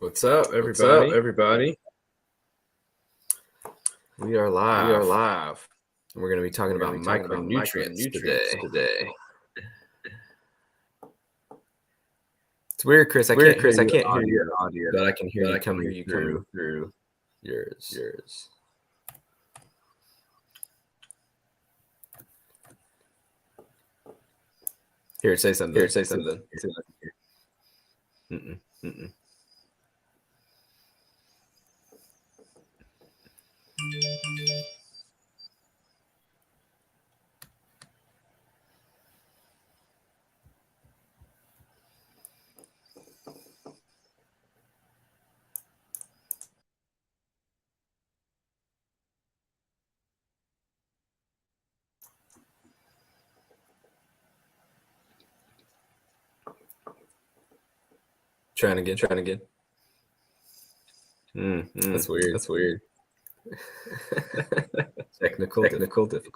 What's up, everybody? What's up, everybody? We are live. We are live. And we're going to be talking about micronutrients today. It's weird, Chris. I can't hear your audio, but I can hear you coming through yours. Here, say something. Mm-mm. Trying again. That's weird. Technical difficulty.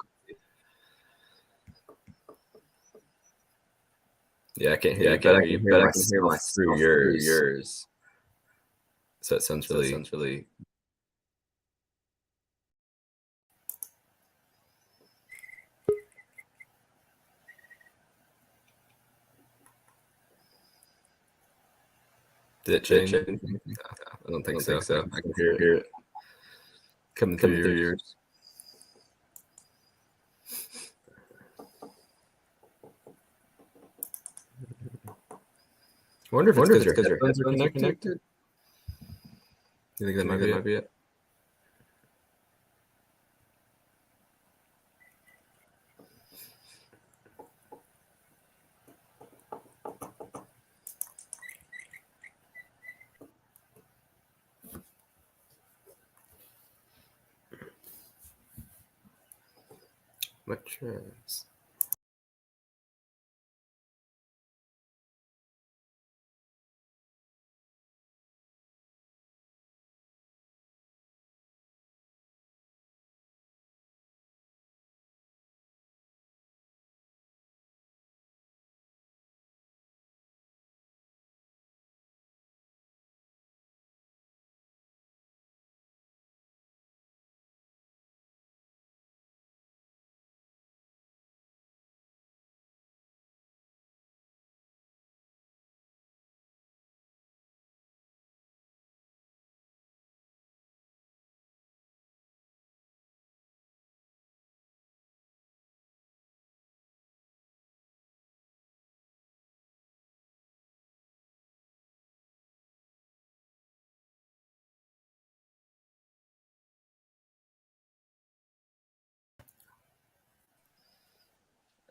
Yeah, I can't hear you, but I can hear myself through yours. So it sounds really. Did it change? No, I don't think so. I can hear it coming through yours. I wonder if it's because your headphones are connected. You think that might be it? Nutrients.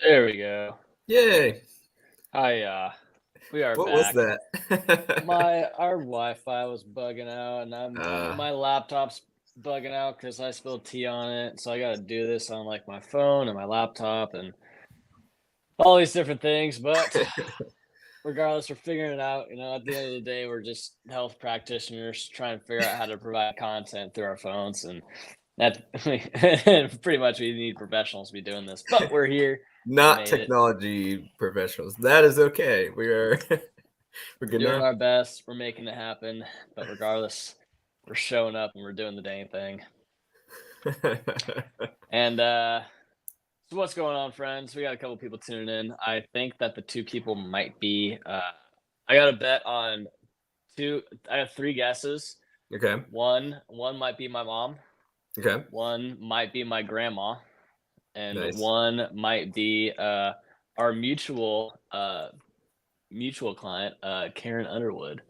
There we go. Yay! Hi, we are What back. was that? Our Wi-Fi was bugging out, and my laptop's bugging out because I spilled tea on it. So I got to do this on like my phone and my laptop and all these different things. But regardless, we're figuring it out. At the end of the day, we're just health practitioners trying to figure out how to provide content through our phones, and that pretty much we need professionals to be doing this. But we're here. Not technology professionals. That is okay. We're doing our best. We're making it happen. But regardless, we're showing up and we're doing the dang thing. And so what's going on, friends? We got a couple people tuning in. I think that the two people might be. I got a bet on two. I have three guesses. Okay. One might be my mom. Okay. One might be my grandma. And nice. One might be our mutual client, Karen Underwood.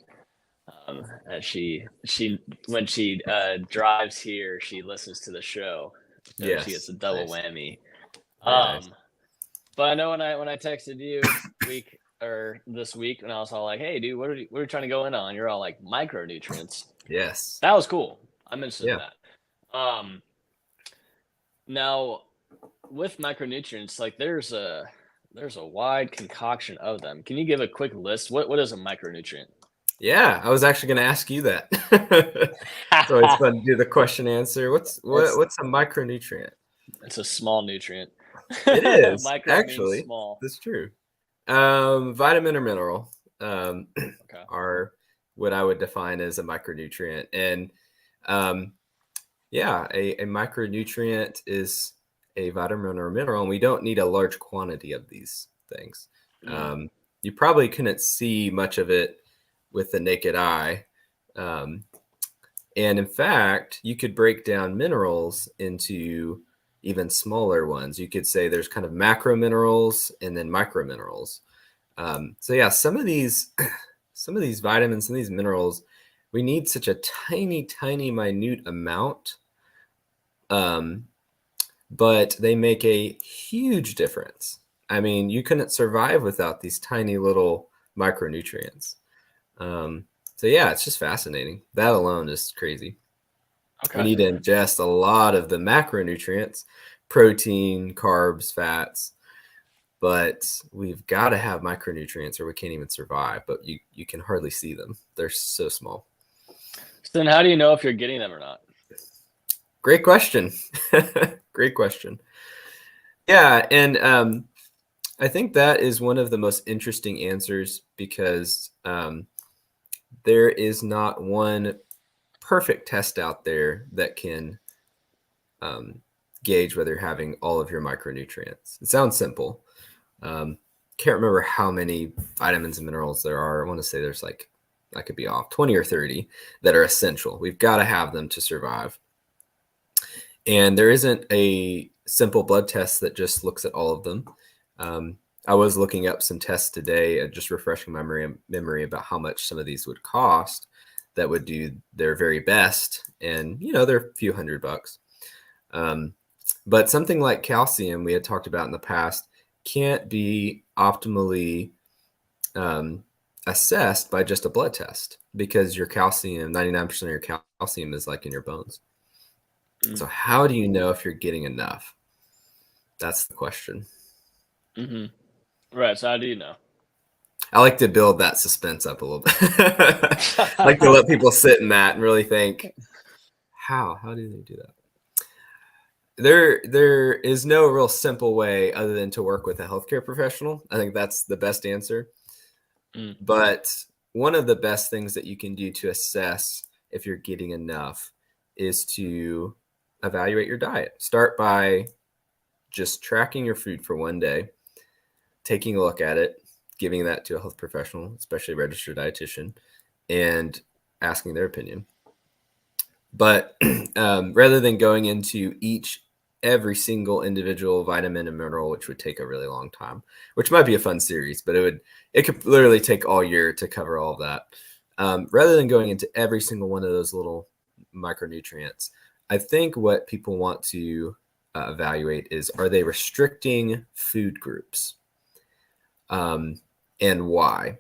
She when she drives here, she listens to the show. So yes, she gets a double whammy. Nice. But I know when I texted you this week, and I was all like, "Hey, dude, what are you trying to go in on?" You're all like, micronutrients. Yes, that was cool. I'm interested in that. Now, with micronutrients, like there's a wide concoction of them. Can you give a quick list? What is a micronutrient? Yeah, I was actually going to ask you that. So it's fun to do the question answer. What's a micronutrient? It's a small nutrient. It is Micro actually means small. That's true. Vitamin or mineral Okay. are what I would define as a micronutrient. And yeah, a micronutrient is a vitamin or mineral, and we don't need a large quantity of these things. You probably couldn't see much of it with the naked eye. And in fact, you could break down minerals into even smaller ones. You could say there's kind of macro minerals and then micro minerals. So yeah, some of these vitamins and these minerals, we need such a tiny, tiny, minute amount, but they make a huge difference. I mean, you couldn't survive without these tiny little micronutrients. So yeah, it's just fascinating. That alone is crazy. Okay. We need to ingest a lot of the macronutrients, protein, carbs, fats, but we've got to have micronutrients or we can't even survive, but you can hardly see them. They're so small. So then how do you know if you're getting them or not? Great question. Great question. Yeah, and I think that is one of the most interesting answers because there is not one perfect test out there that can gauge whether you're having all of your micronutrients. It sounds simple. Can't remember how many vitamins and minerals there are. I want to say there's like, I could be off, 20 or 30 that are essential. We've got to have them to survive. And there isn't a simple blood test that just looks at all of them. I was looking up some tests today, just refreshing my memory about how much some of these would cost that would do their very best. And, you know, they're a few $100. But something like calcium we had talked about in the past can't be optimally assessed by just a blood test because your calcium, 99% of your calcium is like in your bones. So how do you know if you're getting enough? That's the question. Right. So how do you know? I like to build that suspense up a little bit. I like to let people sit in that and really think, how do they do that? There is no real simple way other than to work with a healthcare professional. I think that's the best answer. But one of the best things that you can do to assess if you're getting enough is to evaluate your diet. Start by just tracking your food for one day, taking a look at it, giving that to a health professional, especially a registered dietitian, and asking their opinion. But rather than going into every single individual vitamin and mineral, which would take a really long time, which might be a fun series, but it could literally take all year to cover all of that. Rather than going into every single one of those little micronutrients, I think what people want to evaluate is, are they restricting food groups? And why?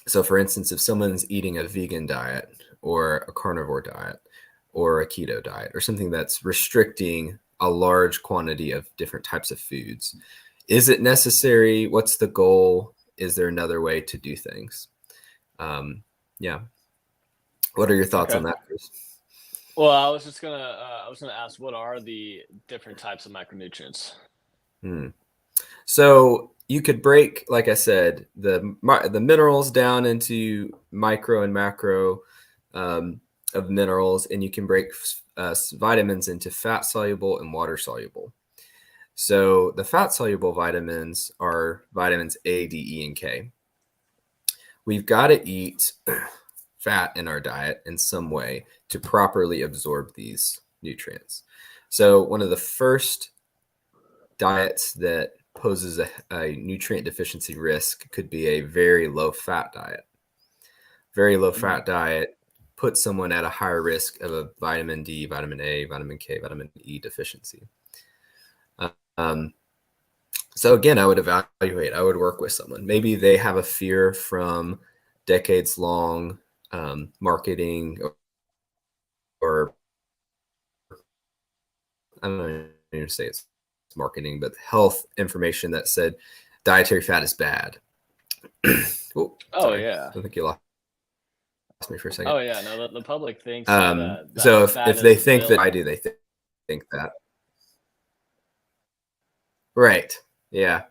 So for instance, if someone's eating a vegan diet or a carnivore diet or a keto diet or something that's restricting a large quantity of different types of foods, is it necessary? What's the goal? Is there another way to do things? Yeah. What are your thoughts on that, Chris? Well, I was gonna ask, what are the different types of micronutrients? So you could break, like I said, the minerals down into micro and macro of minerals, and you can break vitamins into fat soluble and water soluble. So the fat soluble vitamins are vitamins A, D, E, and K. We've got to eat fat in our diet in some way to properly absorb these nutrients. So one of the first diets that poses a nutrient deficiency risk could be a very low fat diet. Very low fat diet puts someone at a higher risk of a vitamin D, vitamin A, vitamin K, vitamin E deficiency. So again, I would evaluate, I would work with someone. Maybe they have a fear from decades long marketing or I don't know even say it's marketing, but health information that said dietary fat is bad. Yeah. I think you lost me for a second. Oh yeah, no, the public thinks that so if they think that, why do they think that? Right. Yeah.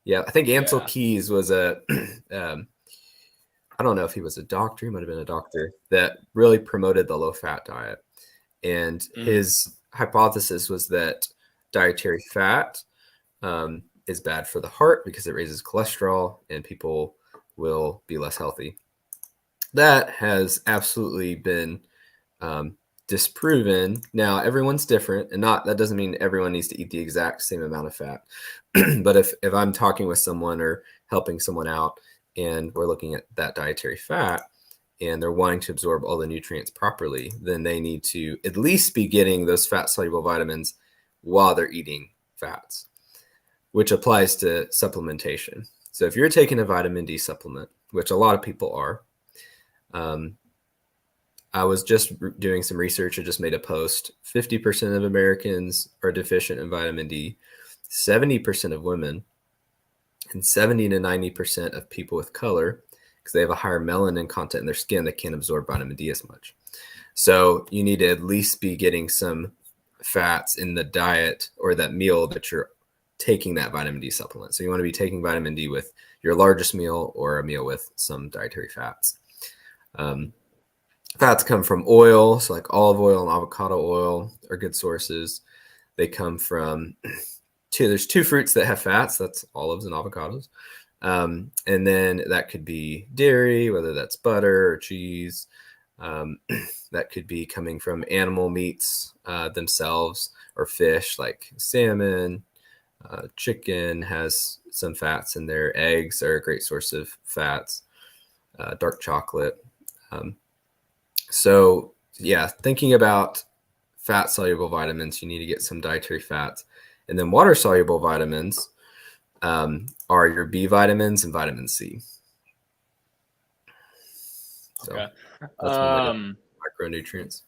I think Ansel Keys was I don't know if he was a doctor, he might have been a doctor, that really promoted the low-fat diet. And his hypothesis was that dietary fat is bad for the heart because it raises cholesterol and people will be less healthy. That has absolutely been disproven. Now, everyone's different, and that doesn't mean everyone needs to eat the exact same amount of fat. But if I'm talking with someone or helping someone out and we're looking at that dietary fat and they're wanting to absorb all the nutrients properly, then they need to at least be getting those fat-soluble vitamins while they're eating fats, which applies to supplementation. So if you're taking a vitamin D supplement, which a lot of people are, I was just doing some research. I just made a post. 50% of Americans are deficient in vitamin D, 70% of women, and 70 to 90% of people with color, because they have a higher melanin content in their skin, that can't absorb vitamin D as much. So you need to at least be getting some fats in the diet or that meal that you're taking that vitamin D supplement. So you want to be taking vitamin D with your largest meal or a meal with some dietary fats. Fats come from oil, so like olive oil and avocado oil are good sources. They come from there's two fruits that have fats, that's olives and avocados. And then that could be dairy, whether that's butter or cheese. That could be coming from animal meats themselves, or fish like salmon. Chicken has some fats in there. Eggs are a great source of fats. Dark chocolate. So yeah, thinking about fat soluble vitamins, you need to get some dietary fats. And then water soluble vitamins are your B vitamins and vitamin C. So okay. That's micronutrients.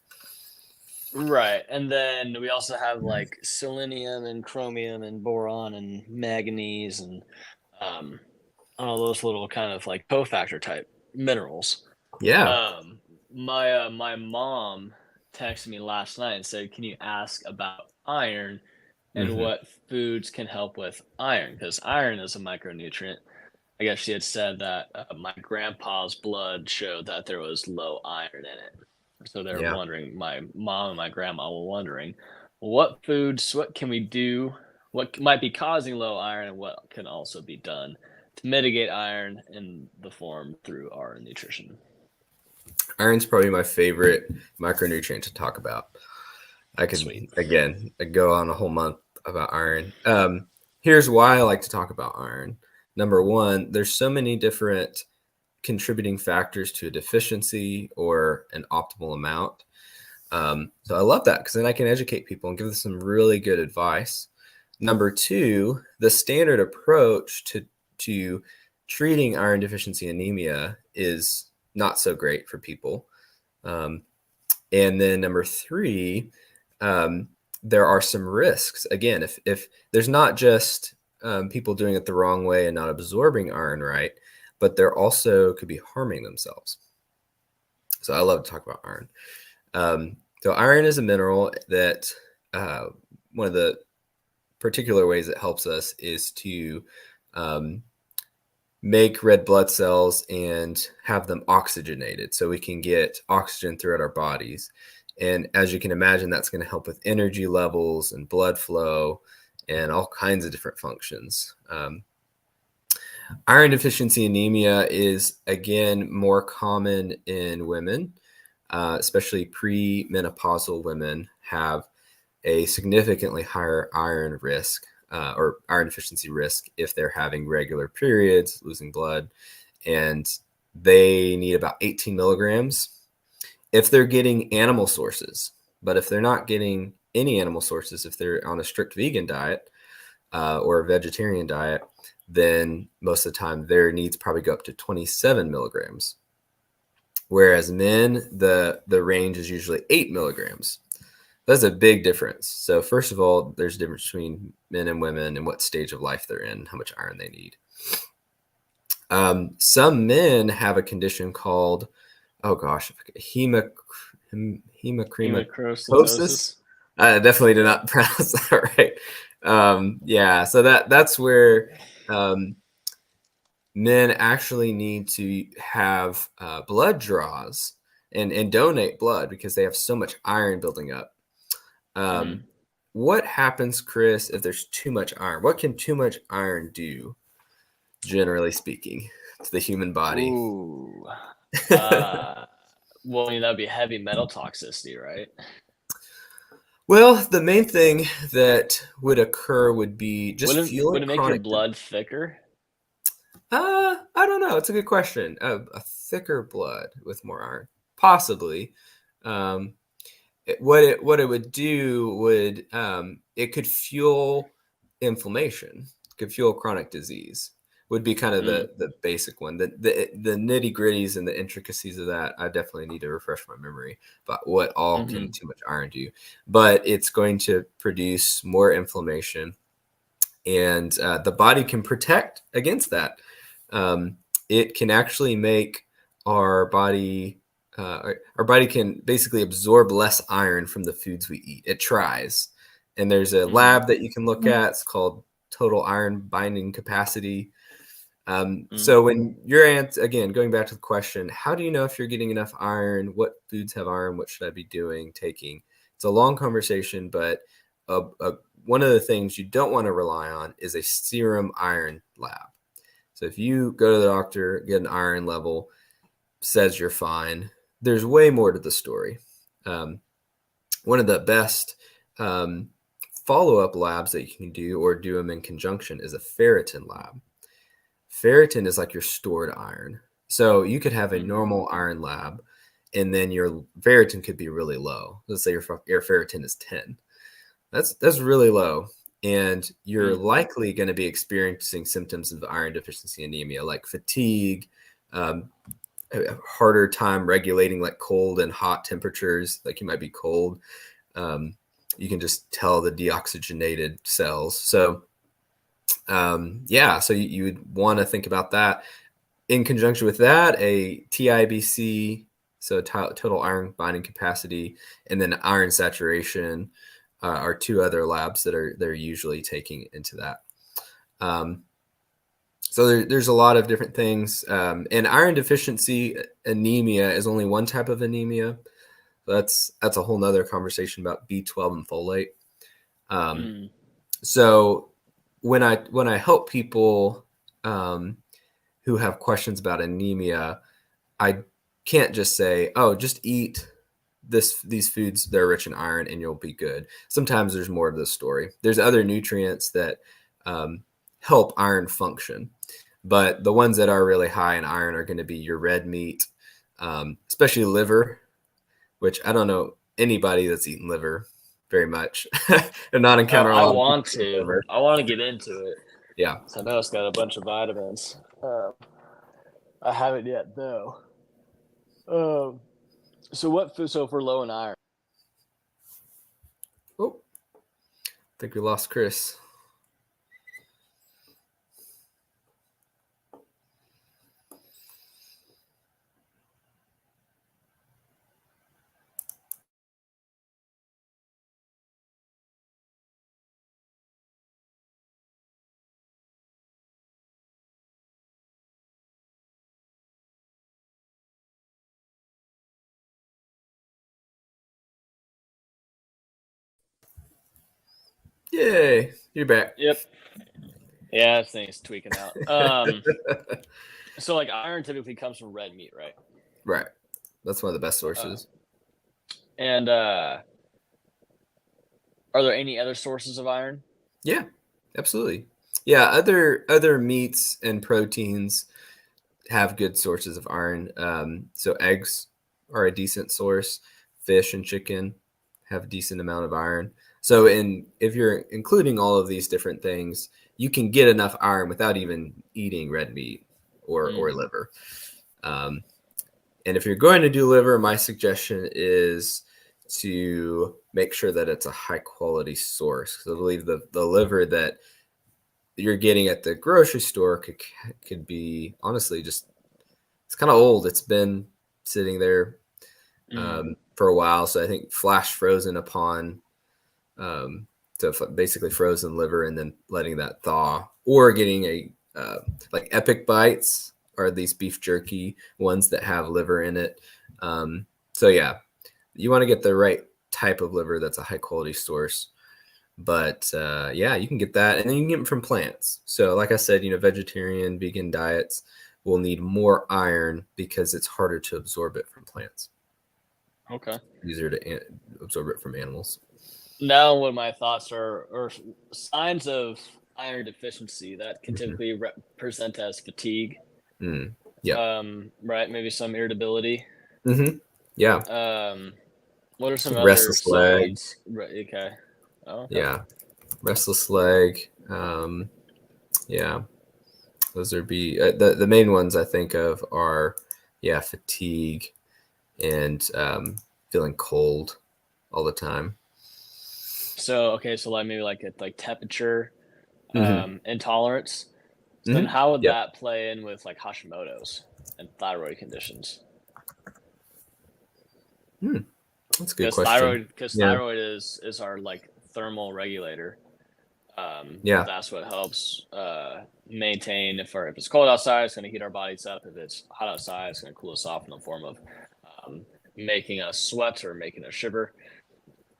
Right. And then we also have like selenium and chromium and boron and maganese and all those little kind of like cofactor type minerals. Yeah. My mom texted me last night and said, "Can you ask about iron and what foods can help with iron? Because iron is a micronutrient." I guess she had said that my grandpa's blood showed that there was low iron in it. So they're wondering, my mom and my grandma were wondering, what foods, what can we do, what might be causing low iron, and what can also be done to mitigate iron in the form through our nutrition. Iron's probably my favorite micronutrient to talk about. I could, again, go on a whole month about iron. Here's why I like to talk about iron. Number one, there's so many different contributing factors to a deficiency or an optimal amount. So I love that because then I can educate people and give them some really good advice. Number two, the standard approach to treating iron deficiency anemia is not so great for people. And then number three, there are some risks. Again, if there's not just people doing it the wrong way and not absorbing iron right, but they're also could be harming themselves. So I love to talk about iron. So iron is a mineral that one of the particular ways it helps us is to make red blood cells and have them oxygenated so we can get oxygen throughout our bodies. And as you can imagine, that's going to help with energy levels and blood flow and all kinds of different functions. Iron deficiency anemia is, again, more common in women, especially premenopausal women have a significantly higher iron risk or iron deficiency risk if they're having regular periods, losing blood, and they need about 18 milligrams if they're getting animal sources. But if they're not getting any animal sources, if they're on a strict vegan diet or a vegetarian diet, then most of the time their needs probably go up to 27 milligrams. Whereas men, the range is usually 8 milligrams. That's a big difference. So first of all, there's a difference between men and women and what stage of life they're in, how much iron they need. Some men have a condition called, hemochromatosis. I definitely did not pronounce that right. So that's where men actually need to have blood draws and donate blood because they have so much iron building up. What happens, Chris, if there's too much iron? What can too much iron do, generally speaking, to the human body? Ooh. Well, that'd be heavy metal toxicity, right? Well, the main thing that would occur would be just fueling. Would it make your blood thicker? I don't know. It's a good question. A thicker blood with more iron, possibly. What it would do would it could fuel inflammation, could fuel chronic disease. Would be kind of the basic one. The nitty gritties and the intricacies of that, I definitely need to refresh my memory about what all can too much iron do. But it's going to produce more inflammation, and the body can protect against that. It can actually make our body can basically absorb less iron from the foods we eat. It tries, and there's a lab that you can look at. It's called total iron binding capacity. So when your again, going back to the question, how do you know if you're getting enough iron? What foods have iron? What should I be taking? It's a long conversation, but one of the things you don't want to rely on is a serum iron lab. So if you go to the doctor, get an iron level, says you're fine, there's way more to the story. One of the best follow-up labs that you can do, or do them in conjunction, is a ferritin lab. Ferritin is like your stored iron. So you could have a normal iron lab, and then your ferritin could be really low. Let's say your ferritin is 10. That's really low. And you're likely going to be experiencing symptoms of iron deficiency anemia, like fatigue, a harder time regulating like cold and hot temperatures, like you might be cold. You can just tell the deoxygenated cells. So so you would want to think about that. In conjunction with that, a TIBC, so total iron binding capacity, and then iron saturation are two other labs that they're usually taking into that. So there's a lot of different things. And iron deficiency anemia is only one type of anemia. That's a whole nother conversation about B12 and folate. So when I help people who have questions about anemia, I can't just say, oh, just eat these foods, they're rich in iron and you'll be good. Sometimes there's more to the story. There's other nutrients that help iron function, but the ones that are really high in iron are going to be your red meat, especially liver, which I don't know anybody that's eaten liver very much. And not encounter. I want to get into it. Yeah, so I know it's got a bunch of vitamins. I haven't yet though. So what food? So if we're low in iron. Oh, I think we lost Chris. Yay, you're back. Yep. Yeah, this thing's tweaking out. So like iron typically comes from red meat, right? Right. That's one of the best sources. And are there any other sources of iron? Yeah, absolutely. Yeah, other meats and proteins have good sources of iron. So eggs are a decent source. Fish and chicken have a decent amount of iron. So if you're including all of these different things, you can get enough iron without even eating red meat or liver. And if you're going to do liver, my suggestion is to make sure that it's a high quality source. Because I believe the liver that you're getting at the grocery store could be honestly just, it's kind of old. It's been sitting there for a while. So I think flash frozen upon so basically frozen liver and then letting that thaw, or getting like Epic Bites are these beef jerky ones that have liver in it. So yeah, you want to get the right type of liver that's a high quality source. But yeah, you can get that, and then you can get them from plants. So like I said, vegetarian, vegan diets will need more iron because it's harder to absorb it from plants. Okay. Easier to absorb it from animals. Now, what my thoughts are signs of iron deficiency that can typically present as fatigue. Yeah. Right. Maybe some irritability. Yeah. What are some restless other leg? signs? Okay. Oh, okay. Yeah. Restless leg. Yeah. Those are the main ones I think of are, fatigue and feeling cold all the time. So, okay, so maybe like temperature intolerance. So then how would that play in with like Hashimoto's and thyroid conditions? That's a good question. Because thyroid is our like thermal regulator. That's what helps maintain if it's cold outside, it's going to heat our bodies up. If it's hot outside, it's going to cool us off in the form of making us sweat or making us shiver.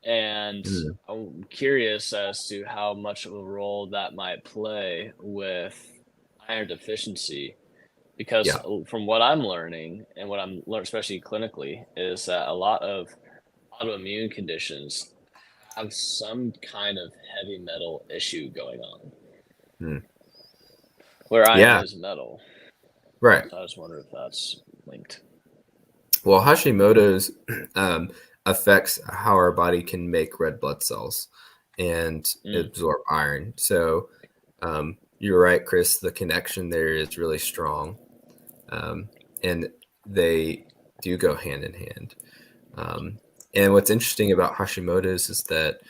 And I'm curious as to how much of a role that might play with iron deficiency, because from what I'm learning and what I'm learning, especially clinically, is that a lot of autoimmune conditions have some kind of heavy metal issue going on, where iron is metal. Right. So I just wonder if that's linked. Well, Hashimoto's affects how our body can make red blood cells and absorb iron. So you're right, Chris. The connection there is really strong, and they do go hand in hand. And what's interesting about Hashimoto's is that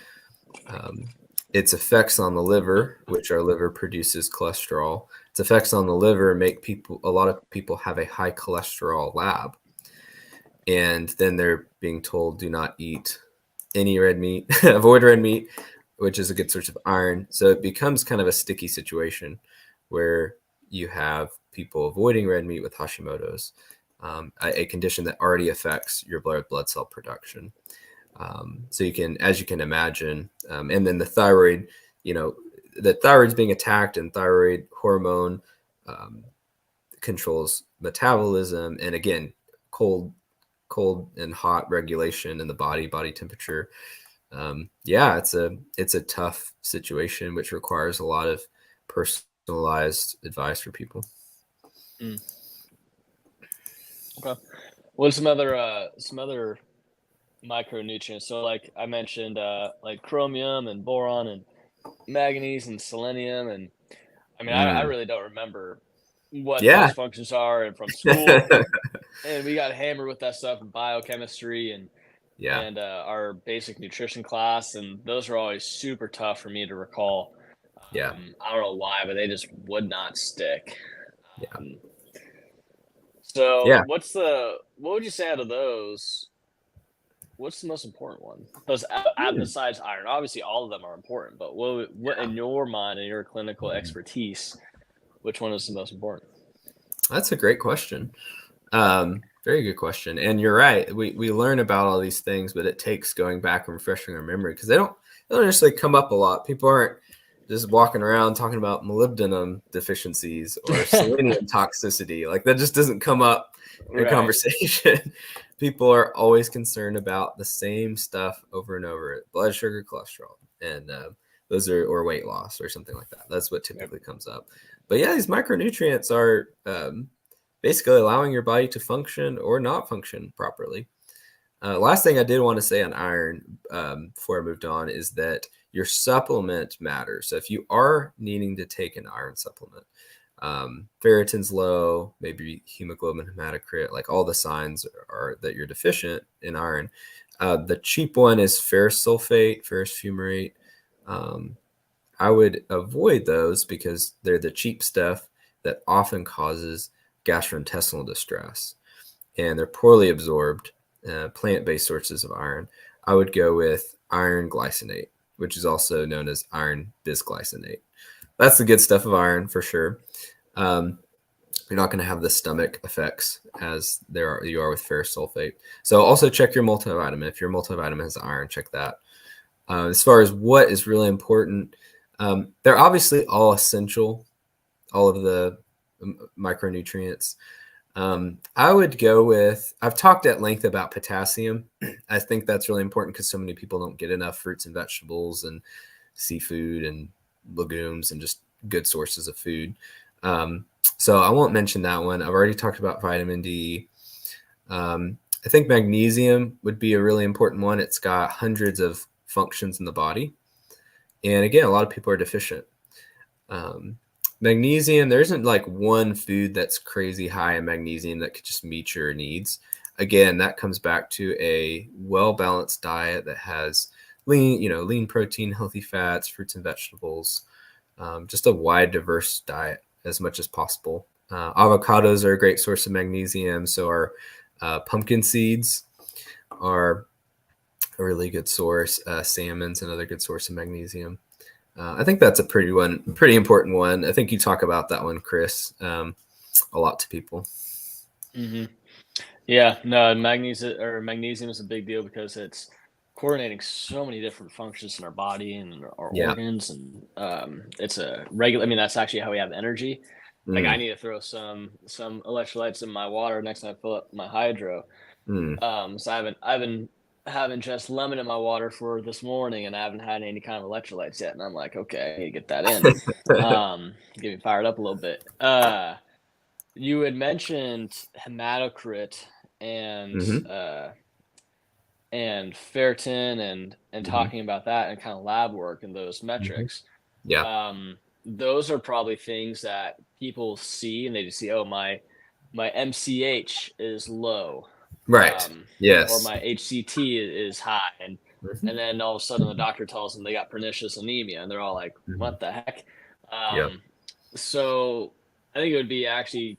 its effects on the liver, which our liver produces cholesterol, its effects on the liver make a lot of people have a high cholesterol lab. And then they're being told, do not eat any red meat, avoid red meat, which is a good source of iron. So it becomes kind of a sticky situation where you have people avoiding red meat with Hashimoto's, a condition that already affects your blood cell production. So you can, as you can imagine, and then the thyroid, the thyroid's being attacked, and thyroid hormone controls metabolism. And again, cold and hot regulation in the body temperature. It's a tough situation, which requires a lot of personalized advice for people. Okay. What are some other micronutrients? So like I mentioned, like chromium and boron and maganese and selenium, and I mean I really don't remember what those functions are and from school. And we got hammered with that stuff in biochemistry and our basic nutrition class, and those are always super tough for me to recall. I don't know why, but they just would not stick. So what would you say out of those? What's the most important one? Because besides iron, obviously all of them are important, but what in your mind and your clinical expertise, which one is the most important? That's a great question. Very good question. And you're right. We learn about all these things, but it takes going back and refreshing our memory because they don't necessarily come up a lot. People aren't just walking around talking about molybdenum deficiencies or selenium toxicity. Like that just doesn't come up in conversation. People are always concerned about the same stuff over and over: blood sugar, cholesterol, and those are, or weight loss or something like that. That's what typically comes up. But yeah, these micronutrients are basically allowing your body to function or not function properly. Last thing I did want to say on iron before I moved on is that your supplement matters. So if you are needing to take an iron supplement, ferritin's low, maybe hemoglobin, hematocrit, like all the signs are that you're deficient in iron. The cheap one is ferrous sulfate, ferrous fumarate. I would avoid those because they're the cheap stuff that often causes gastrointestinal distress, and they're poorly absorbed plant-based sources of iron. I would go with iron glycinate, which is also known as iron bisglycinate. That's the good stuff of iron for sure. you're not going to have the stomach effects as you are with ferrous sulfate. So also check your multivitamin. If your multivitamin has iron, check that. As far as what is really important, they're obviously all essential, all of the micronutrients. I would go with, I've talked at length about potassium. I think that's really important because so many people don't get enough fruits and vegetables and seafood and legumes and just good sources of food. So I won't mention that one. I've already talked about vitamin D. I think magnesium would be a really important one. It's got hundreds of functions in the body. And again, a lot of people are deficient. Magnesium, there isn't like one food that's crazy high in magnesium that could just meet your needs. Again, that comes back to a well-balanced diet that has lean protein, healthy fats, fruits and vegetables, just a wide, diverse diet as much as possible. Avocados are a great source of magnesium. So are pumpkin seeds are a really good source. Salmon's another good source of magnesium. I think that's a pretty important one. I think you talk about that one, Chris, a lot to people. Mm-hmm. Yeah, no, magnesium is a big deal because it's coordinating so many different functions in our body and our organs, and it's a regular. I mean, that's actually how we have energy. Like I need to throw some electrolytes in my water next time I fill up my hydro. So I've been having just lemon in my water for this morning, and I haven't had any kind of electrolytes yet. And I'm like, okay, I need to get that in. Get me fired up a little bit. You had mentioned hematocrit and ferritin and talking about that and kind of lab work and those metrics. Yeah. Those are probably things that people see and they just see, oh, my MCH is low. Right. Yes. Or my HCT is high. And then all of a sudden the doctor tells them they got pernicious anemia and they're all like, what the heck? So I think it would be actually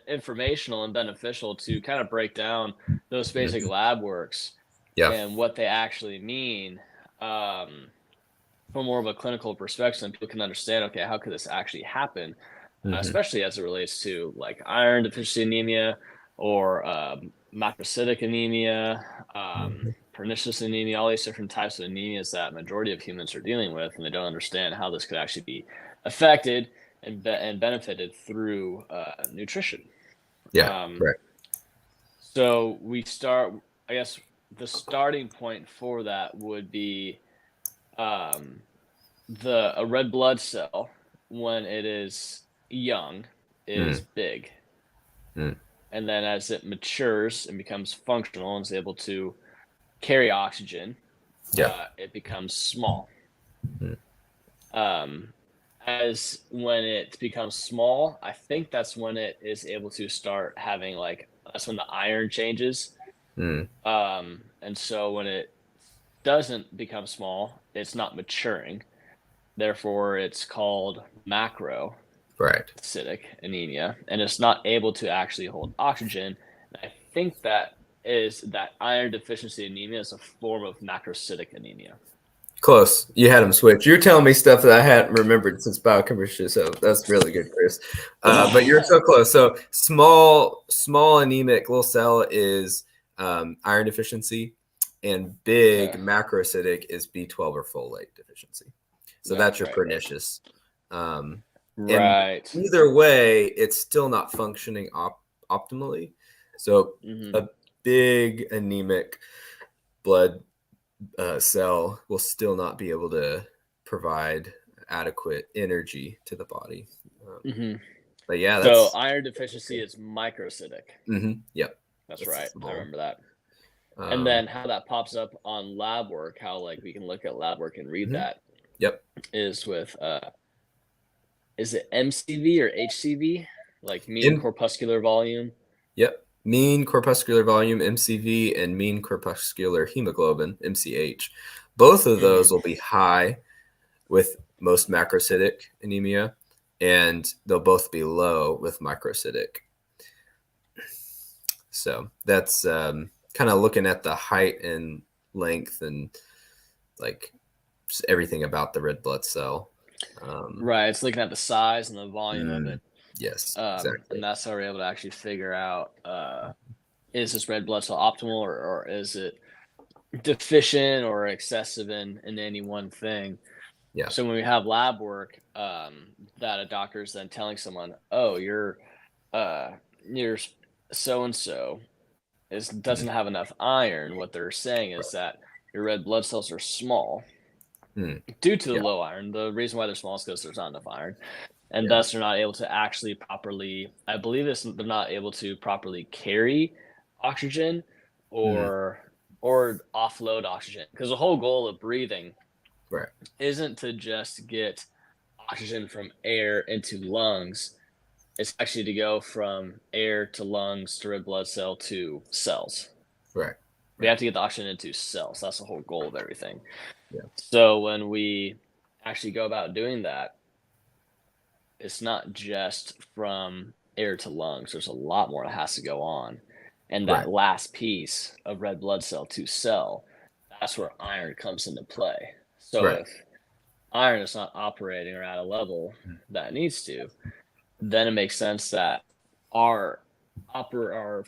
informational and beneficial to kind of break down those basic lab works and what they actually mean from more of a clinical perspective, and people can understand, okay, how could this actually happen, especially as it relates to like iron deficiency anemia or macrocytic anemia, pernicious anemia, all these different types of anemias that majority of humans are dealing with, and they don't understand how this could actually be affected and benefited through nutrition. Right. So we start, I guess the starting point for that would be a red blood cell when it is young is big. And then as it matures and becomes functional and is able to carry oxygen, it becomes small. As when it becomes small, I think that's when it is able to start having that's when the iron changes. And so when it doesn't become small, it's not maturing. Therefore, it's called macrocytic anemia, and it's not able to actually hold oxygen. And I think that iron deficiency anemia is a form of macrocytic anemia. Close. You had them switch. You're telling me stuff that I hadn't remembered since biochemistry, so that's really good, Chris. But you're so close. So small anemic little cell is iron deficiency, and big macrocytic is B12 or folate deficiency. So that's your pernicious. Right. Either way, it's still not functioning optimally. So a big anemic blood cell will still not be able to provide adequate energy to the body. But yeah, so iron deficiency is microcytic. Yep, that's right. I remember that. And then how that pops up on lab work, how we can look at lab work and read that. Yep, is with is it MCV or HCV, like mean corpuscular volume? Yep. Mean corpuscular volume, MCV, and mean corpuscular hemoglobin, MCH. Both of those will be high with most macrocytic anemia, and they'll both be low with microcytic. So that's kind of looking at the height and length and just everything about the red blood cell. Right. It's looking at the size and the volume of it. Yes, exactly. And that's how we're able to actually figure out, is this red blood cell optimal or is it deficient or excessive in any one thing? Yeah. So when we have lab work, that a doctor is then telling someone, oh, you're so-and-so doesn't have enough iron. What they're saying is that your red blood cells are small due to the low iron. The reason why they're small is because there's not enough iron. And thus they're not able to actually properly, I believe they're not able to properly carry oxygen or offload oxygen. Because the whole goal of breathing isn't to just get oxygen from air into lungs. It's actually to go from air to lungs to red blood cell to cells. Right. We have to get the oxygen into cells. That's the whole goal of everything. Yeah. So when we actually go about doing that, it's not just from air to lungs. There's a lot more that has to go on. And that last piece of red blood cell to cell, that's where iron comes into play. So if iron is not operating or at a level that it needs to, then it makes sense that our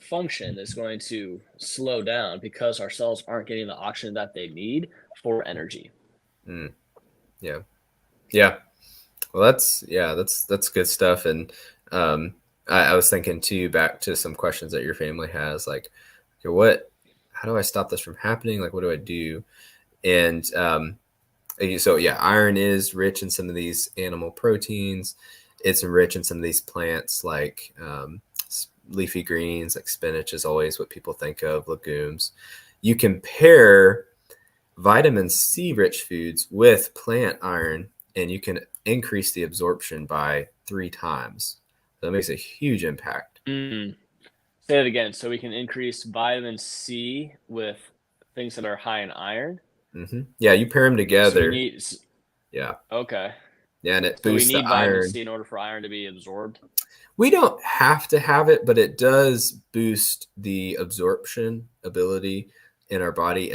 function is going to slow down because our cells aren't getting the oxygen that they need for energy. Yeah. Well, that's good stuff. And I was thinking too, back to some questions that your family has, like, how do I stop this from happening? Like, what do I do? And so iron is rich in some of these animal proteins. It's rich in some of these plants, like leafy greens, like spinach is always what people think of, legumes. You can pair vitamin C rich foods with plant iron, and you can increase the absorption by 3 times. So that makes a huge impact. Say it again. So we can increase vitamin C with things that are high in iron. Yeah, you pair them together. Yeah. Okay. Yeah, and it boosts the iron. We need vitamin C in order for iron to be absorbed. We don't have to have it, but it does boost the absorption ability in our body.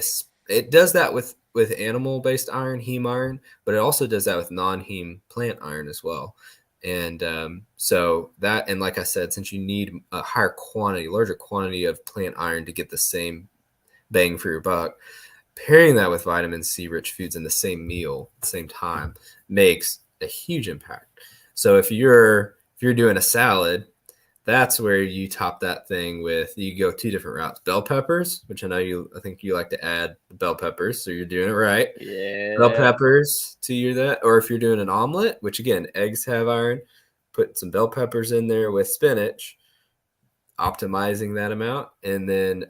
It does that with animal-based iron, heme iron, but it also does that with non-heme plant iron as well. And so that, and like I said, since you need a larger quantity of plant iron to get the same bang for your buck, pairing that with vitamin C rich foods in the same meal at the same time makes a huge impact. So if you're doing a salad, that's where you top that thing with, you go 2 different routes. Bell peppers, which I think you like to add bell peppers, so you're doing it right. Yeah. Bell peppers to that. Or if you're doing an omelet, which again, eggs have iron, put some bell peppers in there with spinach, optimizing that amount. And then,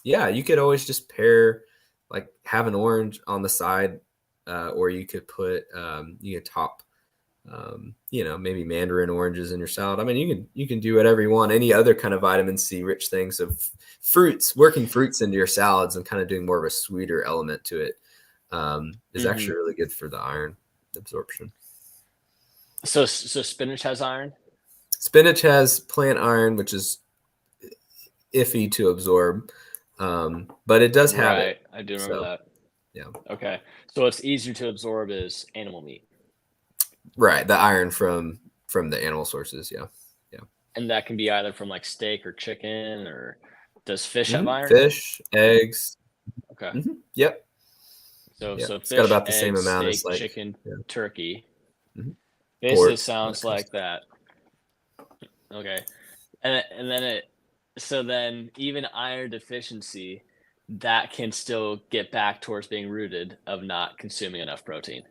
you could always just pair, like have an orange on the side, or you could put, you could top, maybe mandarin oranges in your salad. I mean, you can do whatever you want. Any other kind of vitamin C rich things of fruits, working fruits into your salads and kind of doing more of a sweeter element to it, is actually really good for the iron absorption. So spinach has iron? Spinach has plant iron, which is iffy to absorb, but it does have it. I do remember that. Yeah. Okay. So what's easier to absorb is animal meat. Right, the iron from the animal sources, yeah. And that can be either from like steak or chicken, or does fish have iron? Fish, eggs. Okay. Yep. So fish, it's got about the eggs, same amount steak, as like chicken, turkey. Basically, Pork, sounds like that. Okay, and then even iron deficiency, that can still get back towards being rooted of not consuming enough protein.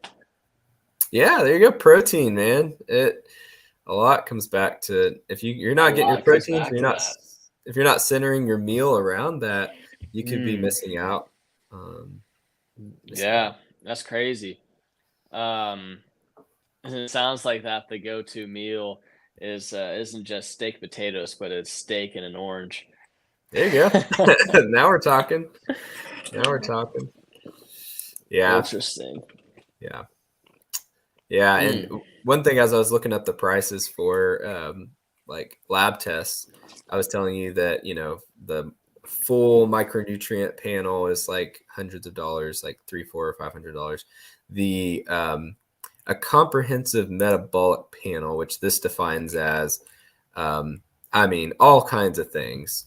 Yeah, there you go. Protein, man. A lot comes back to, if you're not getting your protein, if you're not centering your meal around that, you could be missing out. That's crazy. It sounds like that the go-to meal isn't just steak potatoes, but it's steak and an orange. There you go. Now we're talking. Yeah. Interesting. Yeah. And one thing, as I was looking up the prices for like lab tests, I was telling you that, the full micronutrient panel is like hundreds of dollars, like $300, $400, or $500. The a comprehensive metabolic panel, which this defines as, all kinds of things: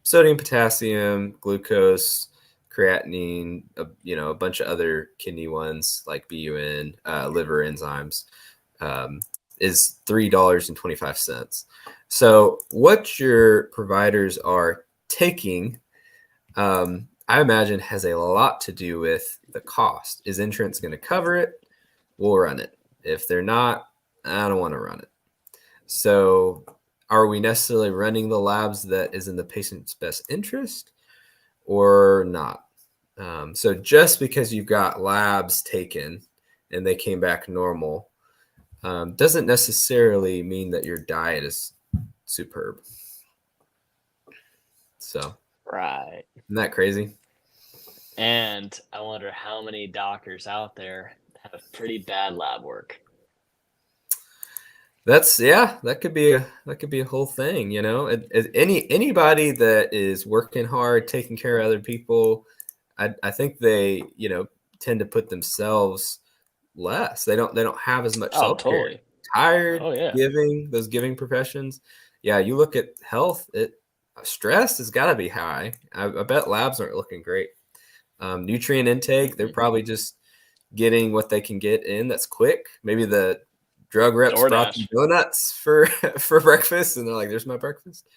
sodium, potassium, glucose, creatinine, a bunch of other kidney ones like BUN, liver enzymes, is $3.25. So what your providers are taking, I imagine, has a lot to do with the cost. Is insurance going to cover it? We'll run it. If they're not, I don't want to run it. So are we necessarily running the labs that is in the patient's best interest or not? So just because you've got labs taken and they came back normal, doesn't necessarily mean that your diet is superb. So, right. Isn't that crazy? And I wonder how many doctors out there have pretty bad lab work. That could be a whole thing, anybody that is working hard, taking care of other people, I think they, tend to put themselves less. They don't have as much self-care. Totally. Tired, yeah. giving professions. Yeah, you look at health, stress has got to be high. I bet labs aren't looking great. Nutrient intake, they're probably just getting what they can get in that's quick. Maybe the drug reps brought them donuts for breakfast, and they're like, "There's my breakfast."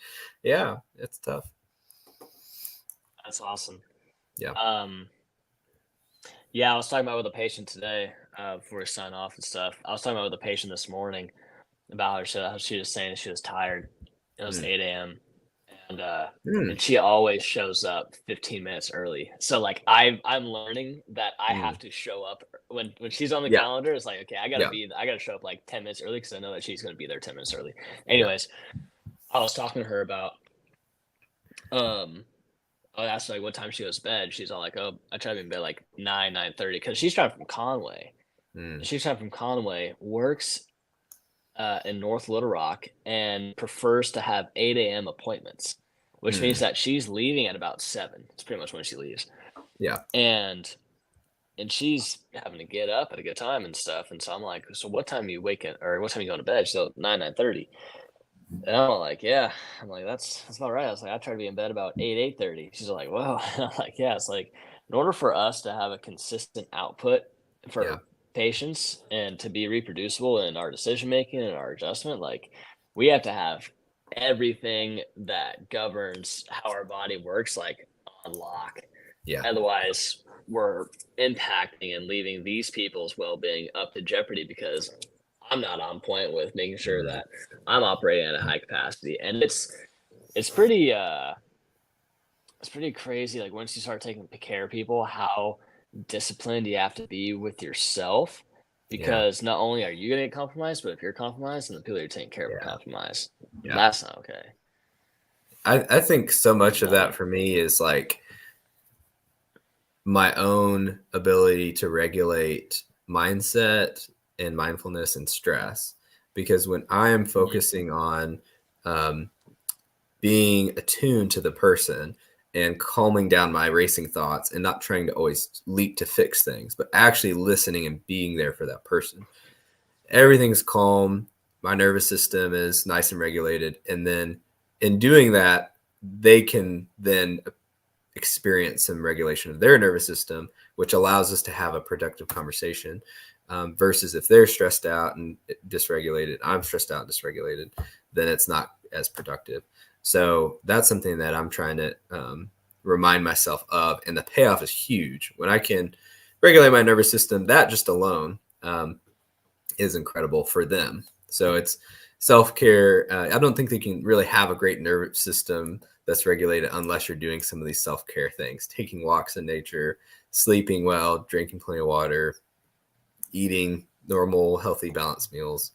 Yeah, it's tough. That's awesome. Yeah. Yeah, I was talking about with a patient today before we sign off and stuff. I was talking about with a patient this morning about how she was saying she was tired. It was 8 a.m. and she always shows up 15 minutes early. So like I'm learning that I have to show up when she's on the calendar. It's like, okay, I gotta show up like 10 minutes early because I know that she's gonna be there 10 minutes early. Anyways, I was talking to her about I asked her like what time she goes to bed. She's all like, "Oh, I try to be in bed like 9:30 because she's driving from Conway. She's driving from Conway, works in North Little Rock, and prefers to have 8 a.m. appointments, which means that she's leaving at about 7. It's pretty much when she leaves. Yeah, and she's having to get up at a good time and stuff. And so I'm like, so what time you wake at, or what time you go to bed? She's like 9:30. And I'm like, yeah. I'm like, that's about right. I was like, I try to be in bed about 8:30. She's like, well, I'm like, yeah. It's like, in order for us to have a consistent output for patients and to be reproducible in our decision making and our adjustment, like we have to have everything that governs how our body works like on lock. Yeah. Otherwise, we're impacting and leaving these people's well-being up to jeopardy because I'm not on point with making sure that I'm operating at a high capacity. And it's pretty crazy. Like once you start taking care of people, how disciplined you have to be with yourself, because not only are you going to get compromised, but if you're compromised, then the people you're taking care of are compromised. That's not okay. I think so much of that for me is like my own ability to regulate mindset and mindfulness and stress, because when I am focusing on being attuned to the person and calming down my racing thoughts and not trying to always leap to fix things, but actually listening and being there for that person, everything's calm. My nervous system is nice and regulated. And then in doing that, they can then experience some regulation of their nervous system, which allows us to have a productive conversation. Versus if they're stressed out and dysregulated, I'm stressed out and dysregulated, then it's not as productive. So that's something that I'm trying to remind myself of. And the payoff is huge. When I can regulate my nervous system, that just alone is incredible for them. So it's self-care. I don't think they can really have a great nervous system that's regulated unless you're doing some of these self-care things, taking walks in nature, sleeping well, drinking plenty of water, eating normal, healthy, balanced meals.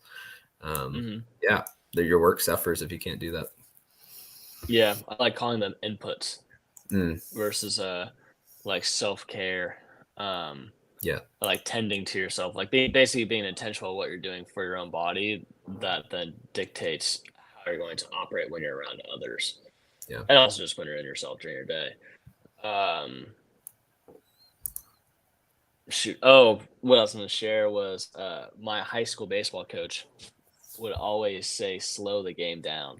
Your work suffers if you can't do that. Yeah, I like calling them inputs versus like self-care. Like tending to yourself, like basically being intentional with what you're doing for your own body, that then dictates how you're going to operate when you're around others. Yeah, and also just when you're in yourself during your day. shoot. Oh, what I was going to share was my high school baseball coach would always say, slow the game down.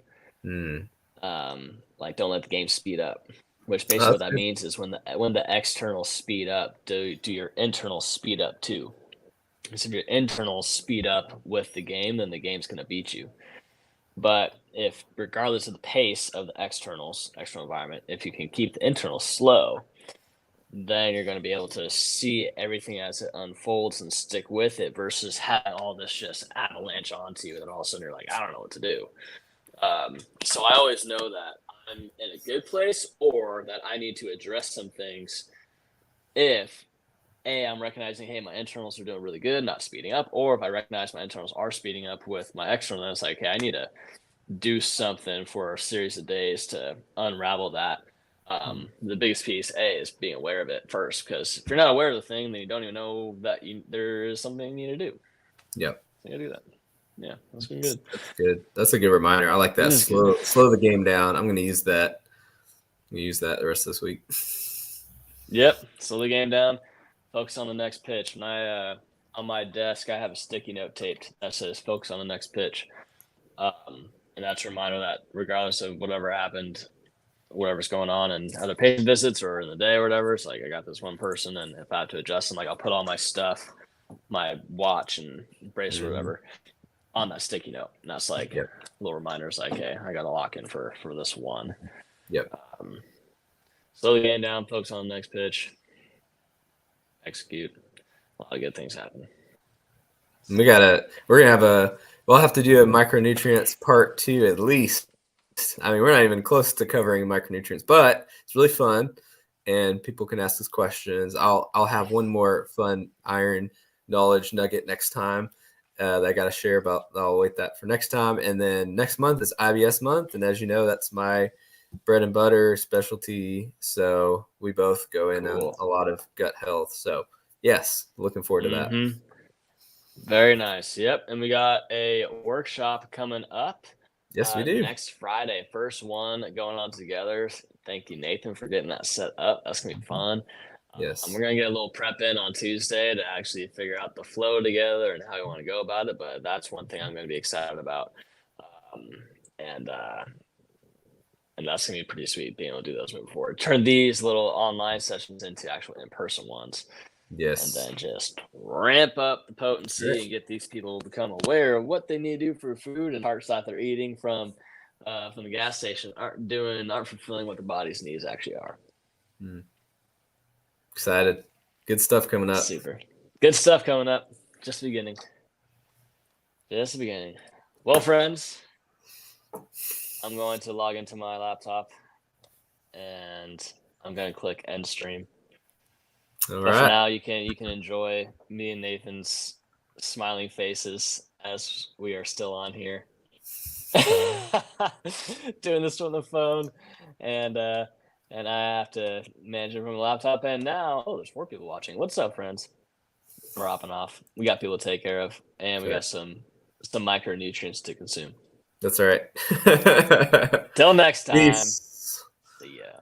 Like, don't let the game speed up. Which basically what that means is when the externals speed up, do your internals speed up too. So if your internals speed up with the game, then the game's going to beat you. But if, regardless of the pace of the external environment, if you can keep the internals slow, then you're going to be able to see everything as it unfolds and stick with it versus having all this just avalanche onto you, and all of a sudden you're like, I don't know what to do. So I always know that I'm in a good place, or that I need to address some things if I'm recognizing, hey, my internals are doing really good, not speeding up, or if I recognize my internals are speeding up with my external, then it's like, hey, I need to do something for a series of days to unravel that. The biggest piece, is being aware of it first, because if you're not aware of the thing, then you don't even know that there is something you need to do. Yep. So you gotta do that. Yeah, that's been good. That's good. That's a good reminder. I like that. Slow the game down. I'm going to use that. The rest of this week. Yep. Slow the game down. Focus on the next pitch. When on my desk, I have a sticky note taped that says "Focus on the next pitch," and that's a reminder that regardless of whatever happened, whatever's going on, and other patient visits or in the day or whatever, it's like I got this one person, and if I have to adjust them, like I'll put all my stuff, my watch and brace or whatever, on that sticky note, and that's like a little reminder. It's like, hey, I got to lock in for this one. Yep. Slow the game down. Focus on the next pitch. Execute. A lot of good things happen. We'll have to do a micronutrients part 2 at least. I mean, we're not even close to covering micronutrients, but it's really fun, and people can ask us questions. I'll have one more fun iron knowledge nugget next time that I got to share about. I'll wait that for next time. And then next month is IBS month, and as you know, that's my bread and butter specialty. So we both go in on a lot of gut health. So yes, looking forward to that. Very nice. Yep. And we got a workshop coming up. Yes, we do. Next Friday, first one going on together. Thank you, Nathan, for getting that set up. That's going to be fun. Yes. We're going to get a little prep in on Tuesday to actually figure out the flow together and how we want to go about it. But that's one thing I'm going to be excited about. And that's going to be pretty sweet, being able to do those moving forward. Turn these little online sessions into actual in-person ones. Yes. And then just ramp up the potency and get these people to become aware of what they need to do for food and parts that they're eating from the gas station aren't fulfilling what their body's needs actually are. Excited. Good stuff coming up. Super. Good stuff coming up. Just the beginning. Just the beginning. Well, friends, I'm going to log into my laptop and I'm going to click end stream. All but right. for now, you can enjoy me and Nathan's smiling faces as we are still on here, doing this from the phone, and I have to manage it from the laptop. And now, there's 4 people watching. What's up, friends? We're hopping off. We got people to take care of, and we got some micronutrients to consume. That's all right. Till next time. Peace. See ya.